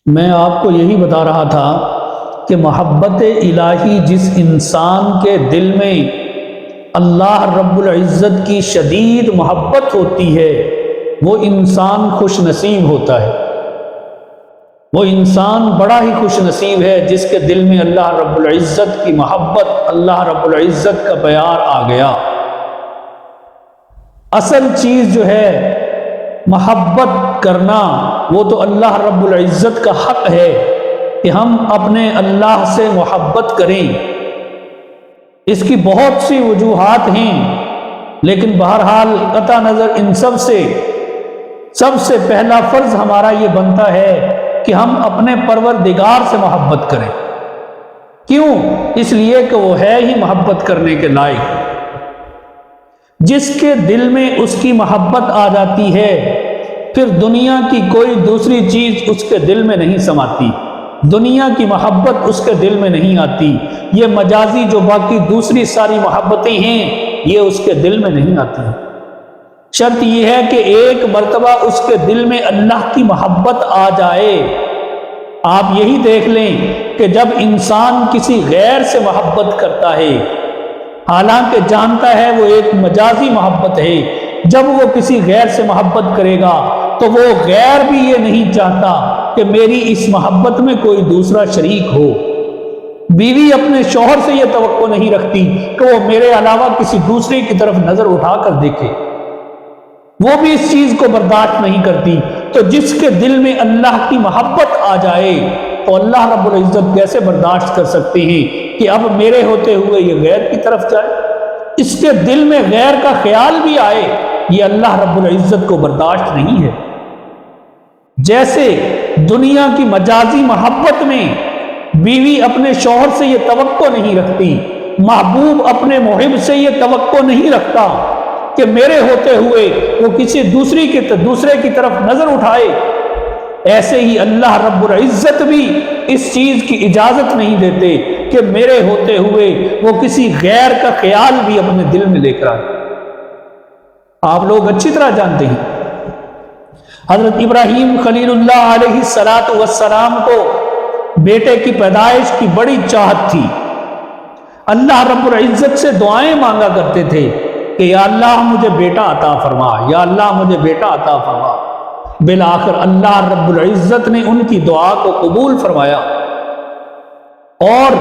میں آپ کو یہی بتا رہا تھا کہ محبت الہی جس انسان کے دل میں اللہ رب العزت کی شدید محبت ہوتی ہے وہ انسان خوش نصیب ہوتا ہے۔ وہ انسان بڑا ہی خوش نصیب ہے جس کے دل میں اللہ رب العزت کی محبت، اللہ رب العزت کا پیار آ گیا۔ اصل چیز جو ہے محبت کرنا وہ تو اللہ رب العزت کا حق ہے کہ ہم اپنے اللہ سے محبت کریں۔ اس کی بہت سی وجوہات ہیں، لیکن بہرحال قطع نظر ان سب سے پہلا فرض ہمارا یہ بنتا ہے کہ ہم اپنے پروردگار سے محبت کریں۔ کیوں؟ اس لیے کہ وہ ہے ہی محبت کرنے کے لائق۔ جس کے دل میں اس کی محبت آ جاتی ہے پھر دنیا کی کوئی دوسری چیز اس کے دل میں نہیں سماتی، دنیا کی محبت اس کے دل میں نہیں آتی، یہ مجازی جو باقی دوسری ساری محبتیں ہیں یہ اس کے دل میں نہیں آتی۔ شرط یہ ہے کہ ایک مرتبہ اس کے دل میں اللہ کی محبت آ جائے۔ آپ یہی دیکھ لیں کہ جب انسان کسی غیر سے محبت کرتا ہے، حالانکہ جانتا ہے وہ ایک مجازی محبت ہے، جب وہ کسی غیر سے محبت کرے گا تو وہ غیر بھی یہ نہیں چاہتا کہ میری اس محبت میں کوئی دوسرا شریک ہو۔ بیوی اپنے شوہر سے یہ توقع نہیں رکھتی کہ وہ میرے علاوہ کسی دوسرے کی طرف نظر اٹھا کر دیکھے، وہ بھی اس چیز کو برداشت نہیں کرتی۔ تو جس کے دل میں اللہ کی محبت آ جائے تو اللہ رب العزت کیسے برداشت کر سکتے ہیں کہ اب میرے ہوتے ہوئے یہ غیر کی طرف جائے؟ اس کے دل میں غیر کا خیال بھی آئے، یہ اللہ رب العزت کو برداشت نہیں ہے۔ جیسے دنیا کی مجازی محبت میں بیوی اپنے شوہر سے یہ توقع نہیں رکھتی، محبوب اپنے محب سے یہ توقع نہیں رکھتا کہ میرے ہوتے ہوئے وہ کسی دوسرے کی طرف نظر اٹھائے، ایسے ہی اللہ رب العزت بھی اس چیز کی اجازت نہیں دیتے کہ میرے ہوتے ہوئے وہ کسی غیر کا خیال بھی اپنے دل میں لے کر آئے۔ آپ لوگ اچھی طرح جانتے ہیں حضرت ابراہیم خلیل اللہ علیہ السلام کو بیٹے کی پیدائش کی بڑی چاہت تھی۔ اللہ رب العزت سے دعائیں مانگا کرتے تھے کہ یا اللہ مجھے بیٹا عطا فرما، یا اللہ مجھے بیٹا عطا فرما۔ بالآخر اللہ رب العزت نے ان کی دعا کو قبول فرمایا اور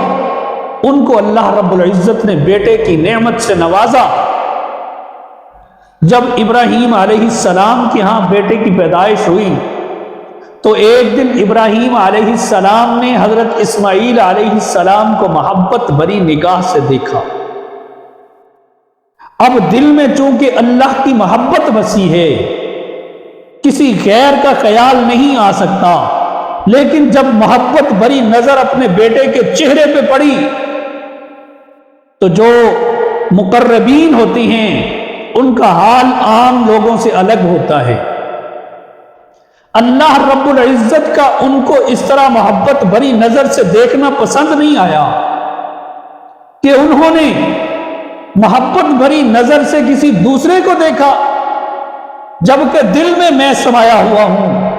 ان کو اللہ رب العزت نے بیٹے کی نعمت سے نوازا۔ جب ابراہیم علیہ السلام کے ہاں بیٹے کی پیدائش ہوئی تو ایک دن ابراہیم علیہ السلام نے حضرت اسماعیل علیہ السلام کو محبت بھری نگاہ سے دیکھا۔ اب دل میں چونکہ اللہ کی محبت بسی ہے، کسی غیر کا خیال نہیں آ سکتا، لیکن جب محبت بھری نظر اپنے بیٹے کے چہرے پہ پڑی تو جو مقربین ہوتی ہیں ان کا حال عام لوگوں سے الگ ہوتا ہے۔ اللہ رب العزت کا ان کو اس طرح محبت بھری نظر سے دیکھنا پسند نہیں آیا کہ انہوں نے محبت بھری نظر سے کسی دوسرے کو دیکھا جبکہ دل میں سمایا ہوا ہوں۔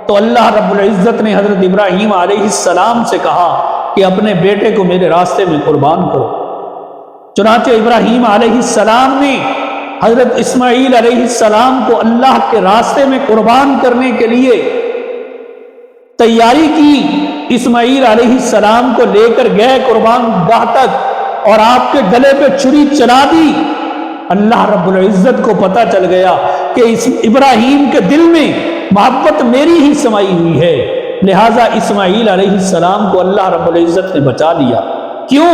تو اللہ رب العزت نے حضرت ابراہیم علیہ السلام سے کہا کہ اپنے بیٹے کو میرے راستے میں قربان کرو۔ چنانچہ ابراہیم علیہ السلام نے حضرت اسماعیل علیہ السلام کو اللہ کے راستے میں قربان کرنے کے لیے تیاری کی۔ اسماعیل علیہ السلام کو لے کر گئے قربان گاہ تک اور آپ کے گلے پہ چھری چلا دی۔ اللہ رب العزت کو پتہ چل گیا کہ اس ابراہیم کے دل میں محبت میری ہی سمائی ہوئی ہے، لہٰذا اسماعیل علیہ السلام کو اللہ رب العزت نے بچا لیا۔ کیوں؟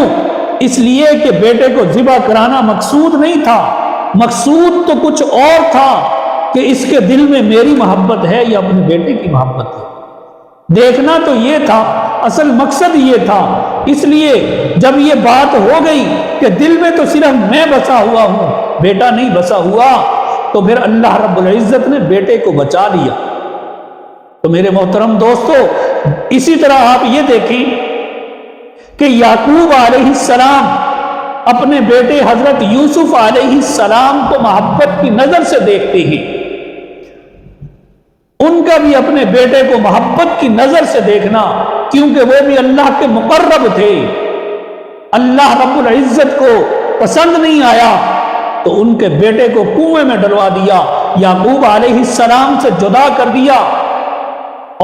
اس لیے کہ بیٹے کو ذبح کرانا مقصود نہیں تھا، مقصود تو کچھ اور تھا کہ اس کے دل میں میری محبت ہے یا اپنے بیٹے کی محبت ہے۔ دیکھنا تو یہ تھا، اصل مقصد یہ تھا۔ اس لیے جب یہ بات ہو گئی کہ دل میں تو صرف میں بسا ہوا ہوں، بیٹا نہیں بسا ہوا، تو پھر اللہ رب العزت نے بیٹے کو بچا لیا۔ تو میرے محترم دوستو، اسی طرح آپ یہ دیکھیں کہ یعقوب علیہ السلام اپنے بیٹے حضرت یوسف علیہ السلام کو محبت کی نظر سے دیکھتے ہیں۔ ان کا بھی اپنے بیٹے کو محبت کی نظر سے دیکھنا، کیونکہ وہ بھی اللہ کے مقرب تھے۔ اللہ رب العزت کو پسند نہیں آیا تو ان کے بیٹے کو کنویں میں ڈلوا دیا، یعقوب علیہ السلام سے جدا کر دیا،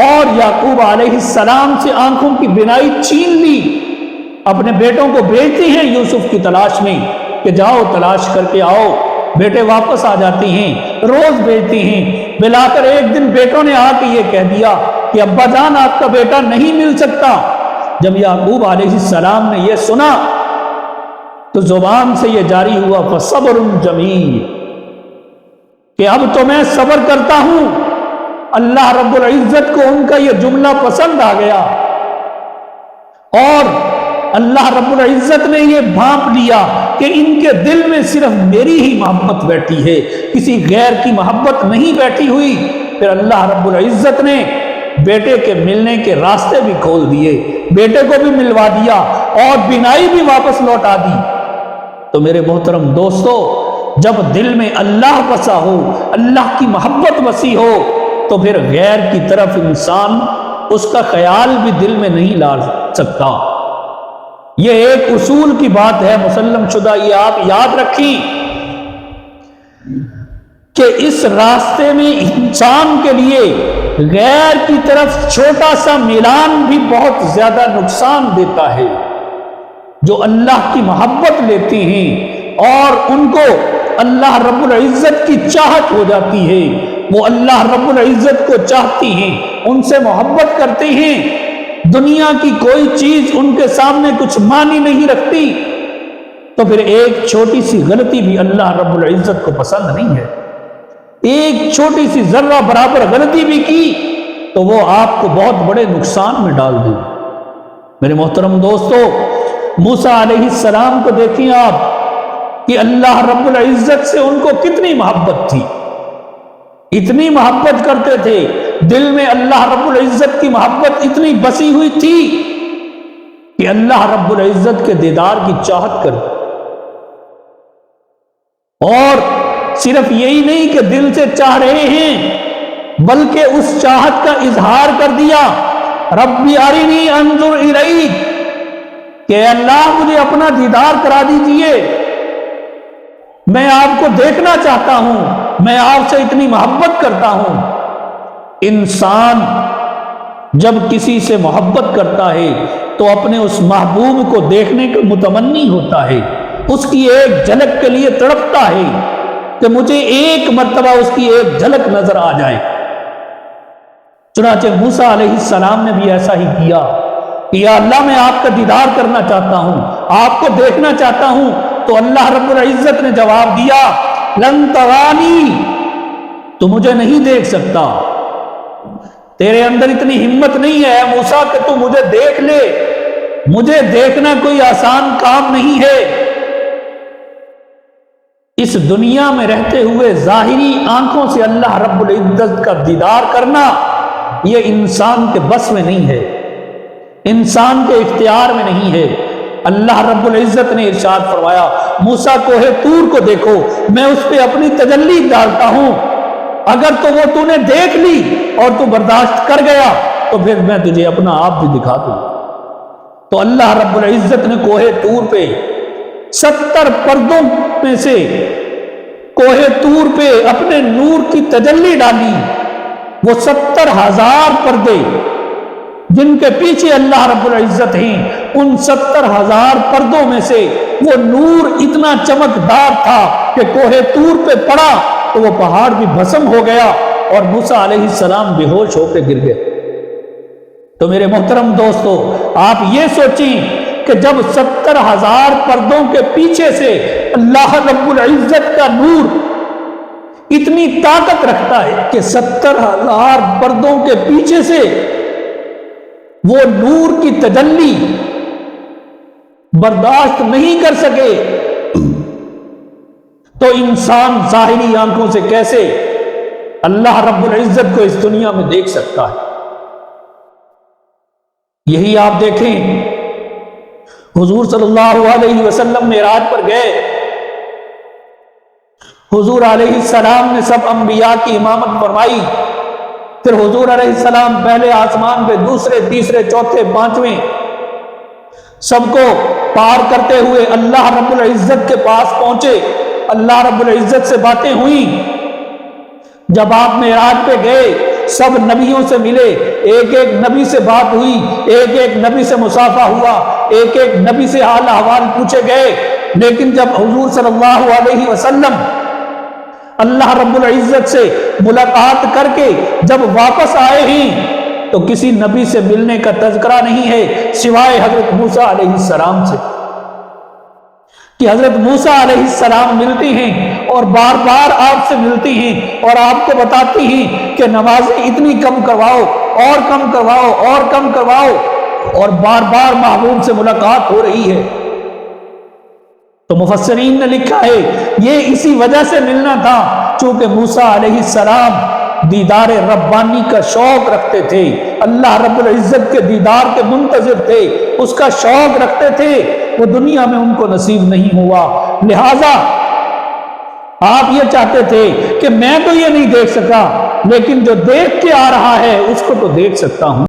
اور یعقوب علیہ السلام سے آنکھوں کی بینائی چھین لی۔ اپنے بیٹوں کو بھیجتے ہیں یوسف کی تلاش میں کہ جاؤ تلاش کر کے آؤ۔ بیٹے واپس آ جاتے ہیں، روز بھیجتے ہیں۔ ملا کر ایک دن بیٹوں نے آ کے یہ کہہ دیا کہ ابا جان آپ کا بیٹا نہیں مل سکتا۔ جب یعقوب علیہ السلام نے یہ سنا تو زبان سے یہ جاری ہوا فصبر جمیل، کہ اب تو میں صبر کرتا ہوں۔ اللہ رب العزت کو ان کا یہ جملہ پسند آ گیا، اور اللہ رب العزت نے یہ بھانپ لیا کہ ان کے دل میں صرف میری ہی محبت بیٹھی ہے، کسی غیر کی محبت نہیں بیٹھی ہوئی۔ پھر اللہ رب العزت نے بیٹے کے ملنے کے راستے بھی کھول دیے، بیٹے کو بھی ملوا دیا اور بینائی بھی واپس لوٹا دی۔ تو میرے محترم دوستو، جب دل میں اللہ بسا ہو، اللہ کی محبت وسیع ہو، تو پھر غیر کی طرف انسان اس کا خیال بھی دل میں نہیں لا سکتا۔ یہ ایک اصول کی بات ہے مسلم شدہ، یہ آپ یاد رکھیں کہ اس راستے میں انسان کے لیے غیر کی طرف چھوٹا سا میلان بھی بہت زیادہ نقصان دیتا ہے۔ جو اللہ کی محبت لیتے ہیں اور ان کو اللہ رب العزت کی چاہت ہو جاتی ہے، وہ اللہ رب العزت کو چاہتی ہیں، ان سے محبت کرتے ہیں، دنیا کی کوئی چیز ان کے سامنے کچھ معنی نہیں رکھتی، تو پھر ایک چھوٹی سی غلطی بھی اللہ رب العزت کو پسند نہیں ہے۔ ایک چھوٹی سی ذرہ برابر غلطی بھی کی تو وہ آپ کو بہت بڑے نقصان میں ڈال دے۔ میرے محترم دوستو، موسیٰ علیہ السلام کو دیکھیں آپ کہ اللہ رب العزت سے ان کو کتنی محبت تھی، اتنی محبت کرتے تھے، دل میں اللہ رب العزت کی محبت اتنی بسی ہوئی تھی کہ اللہ رب العزت کے دیدار کی چاہت کرتے، اور صرف یہی نہیں کہ دل سے چاہ رہے ہیں بلکہ اس چاہت کا اظہار کر دیا، ربی ارنی انظر الیک، کہ اللہ مجھے اپنا دیدار کرا دیجئے، میں آپ کو دیکھنا چاہتا ہوں، میں آپ سے اتنی محبت کرتا ہوں۔ انسان جب کسی سے محبت کرتا ہے تو اپنے اس محبوب کو دیکھنے کا متمنی ہوتا ہے، اس کی ایک جھلک کے لیے تڑپتا ہے کہ مجھے ایک مرتبہ اس کی ایک جھلک نظر آ جائے۔ چنانچہ موسیٰ علیہ السلام نے بھی ایسا ہی کیا کہ یا اللہ میں آپ کا دیدار کرنا چاہتا ہوں، آپ کو دیکھنا چاہتا ہوں۔ تو اللہ رب العزت نے جواب دیا لن ترانی، تو مجھے نہیں دیکھ سکتا، تیرے اندر اتنی ہمت نہیں ہے موسیٰ کہ تو مجھے دیکھ لے، مجھے دیکھنا کوئی آسان کام نہیں ہے۔ اس دنیا میں رہتے ہوئے ظاہری آنکھوں سے اللہ رب العزت کا دیدار کرنا یہ انسان کے بس میں نہیں ہے، انسان کے اختیار میں نہیں ہے۔ اللہ رب العزت نے ارشاد فرمایا موسیٰ کوہ طور کو دیکھو، میں اس پہ اپنی تجلی ڈالتا ہوں، اگر تو وہ تو نے دیکھ لی اور تو برداشت کر گیا تو پھر میں تجھے اپنا آپ بھی دکھا دوں۔ تو اللہ رب العزت نے کوہ طور پہ 70 پردوں میں سے کوہ طور پہ اپنے نور کی تجلی ڈالی، وہ 70,000 پردے جن کے پیچھے اللہ رب العزت ہیں، ان 70,000 پردوں میں سے وہ نور اتنا چمکدار تھا کہ کوہ طور پہ پڑا تو وہ پہاڑ بھی بھسم ہو گیا اور موسیٰ علیہ السلام بے ہوش ہو کے گر گئے۔ تو میرے محترم دوستو، آپ یہ سوچیں کہ جب 70,000 پردوں کے پیچھے سے اللہ رب العزت کا نور اتنی طاقت رکھتا ہے کہ 70,000 پردوں کے پیچھے سے وہ نور کی تجلی برداشت نہیں کر سکے، تو انسان ظاہری آنکھوں سے کیسے اللہ رب العزت کو اس دنیا میں دیکھ سکتا ہے؟ یہی آپ دیکھیں، حضور صلی اللہ علیہ وسلم معراج پر گئے، حضور علیہ السلام نے سب انبیاء کی امامت فرمائی، پھر حضور علیہ السلام پہلے آسمان پہ، دوسرے، تیسرے، چوتھے، پانچویں، سب کو پار کرتے ہوئے اللہ رب العزت کے پاس پہنچے۔ اللہ رب العزت سے باتیں ہوئیں۔ جب آپ معراج پہ گئے، سب نبیوں سے ملے، ایک ایک نبی سے بات ہوئی، ایک ایک نبی سے مصافحہ ہوا، ایک ایک نبی سے حال احوال پوچھے گئے۔ لیکن جب حضور صلی اللہ علیہ وسلم اللہ رب العزت سے ملاقات کر کے جب واپس آئے ہیں تو کسی نبی سے ملنے کا تذکرہ نہیں ہے سوائے حضرت موسیٰ علیہ السلام سے، کہ حضرت موسیٰ علیہ السلام ملتی ہیں اور بار بار آپ سے ملتی ہیں اور آپ کو بتاتی ہیں کہ نمازیں اتنی کم کرواؤ اور کم کرواؤ اور کم کرواؤ، اور بار بار محبوب سے ملاقات ہو رہی ہے۔ تو مفسرین نے لکھا ہے یہ اسی وجہ سے ملنا تھا چونکہ موسیٰ علیہ السلام دیدار ربانی کا شوق رکھتے تھے، اللہ رب العزت کے دیدار کے منتظر تھے، اس کا شوق رکھتے تھے، وہ دنیا میں ان کو نصیب نہیں ہوا۔ لہٰذا آپ یہ چاہتے تھے کہ میں تو یہ نہیں دیکھ سکا، لیکن جو دیکھ کے آ رہا ہے اس کو تو دیکھ سکتا ہوں۔